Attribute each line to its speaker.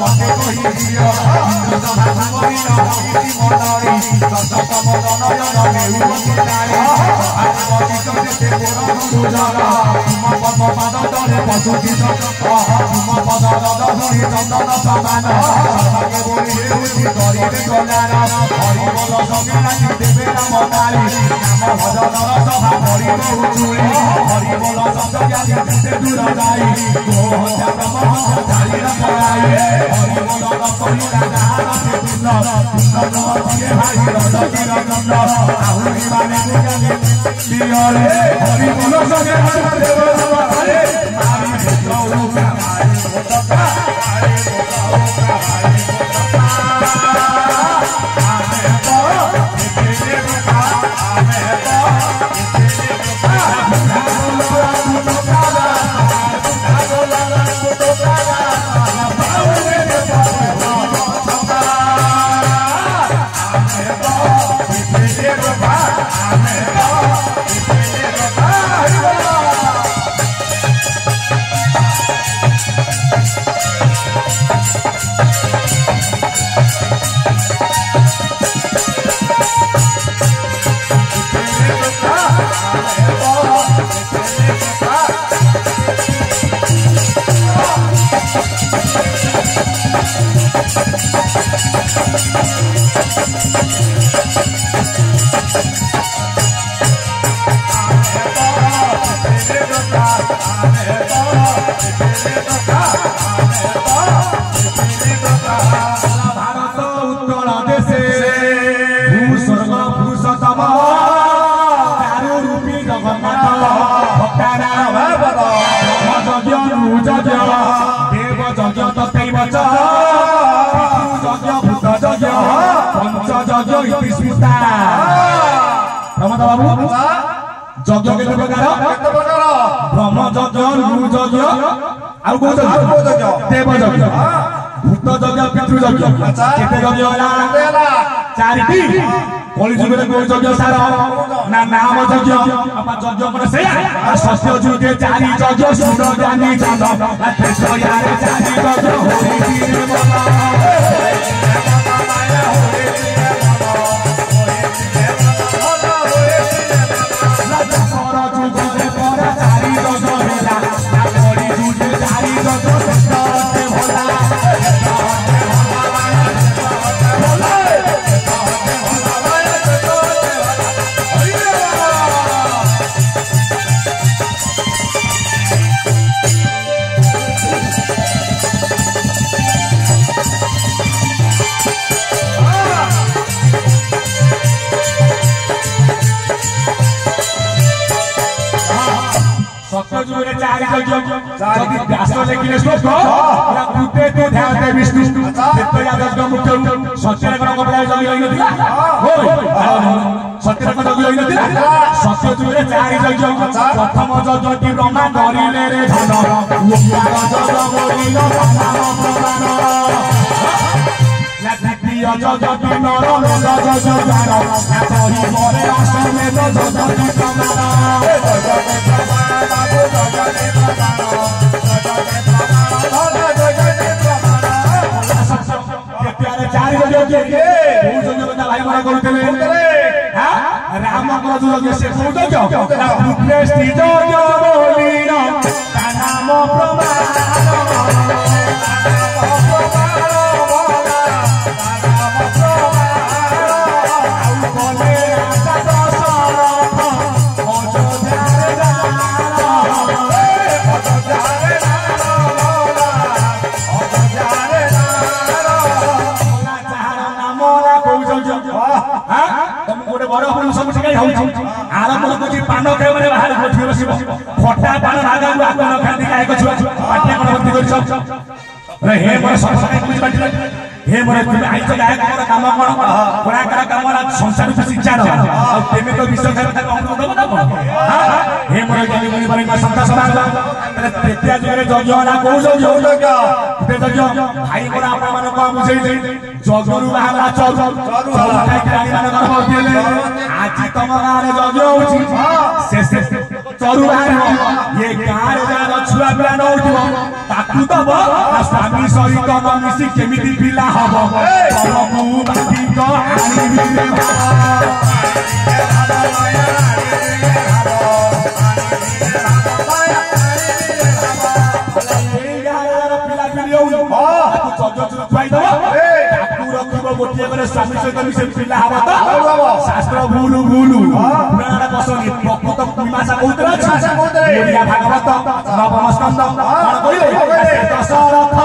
Speaker 1: मते कहि दियो इंद्र सभा भुवरी होई मनरी दशम नयन नेउ सुतारी आत्मति जते गोर दुजरा तुम पद पाद तले पशुचित तुम पद धरि चंदन समान सभागे बोली हेउछि करिबे कल्याण हरि बोल संगे लागि देबे नाम ताली नाम भजनर सभा करिब उचुली हरि बोल शब्द ज्ञानी जेते दूर जाई गो हत्या ब्रह्म हत्या झाली न पलाई हरि बोल कहि राजा हाथे तुल्य तुल्य जिए भाई रजकी रंजन आहुरी माने गुजाने लियरे हरि बोल संगे देव नाम ताली मारी भेटौ कामाई मोटका आरे मोटका आरे यज्ञ केते प्रकार ब्रह्म यज्ञ नृ यज्ञ आउ को यज्ञ देव यज्ञ भूत यज्ञ पितृ यज्ञ केते यज्ञ होला चारिटी कलि जुग रे को यज्ञ सार ना नाम यज्ञ अपा यज्ञ पर से सत्य जुगे चारि यज्ञ सुर ज्ञानी चंद श्रेष्ठ यारे चारि यज्ञ होई बोला जदि व्यास लेखिले श्लोक या पुते ते ध्यान दे विष्णु चित्त यादव मुख्य सत्यर कण कपड़ा जगी होई नथिला होय सत्यर कण जगी होई नथिला सत्य जुरे चारि यज्ञ प्रथम यज्ञ ब्रह्मा करिले रे धन ओंकार जग बोलिल नाम प्रमाण द्वितीय यज्ञ नर नर यज्ञ गान कहि परे आश्रमे यज्ञ प्रमाण राम से नाम आरंभ होची पान खाय माने बाहर गोठी बसिब फटा पान भागा आको न खाती काय को छुआ पाटे कोन भर्ती कर सब रे हे मोर संसार कुछ बाटिला हे मोर तुम आइच गाय मोर काम कोन कोना करा काम संसार को शिक्षा दो आ तेमे तो विषय खाय हम दब ना कोन हे मोर जनी मनी बने का संता समाज रे तृतीय जगरे जगना को जग ते जग भाई मोर आपन मन को बुझै दे जगरु बाहला चल रानी मान घर दिले आज तुम गारे जग होची से चरु बाहर ये गाँव जार छुआ पिला न उठिब ताकू दब स्वामी सहित न मिसी केमिति पिला हब तमकू बाटी क आनिबि स्वामी सहित मिसे पिला हब त शास्त्र भूलु भूलु पुराण बसनी प्रकृत मीमांसा कौतरे अछि भागवत नवम स्कंद कौन कहिले दशरथ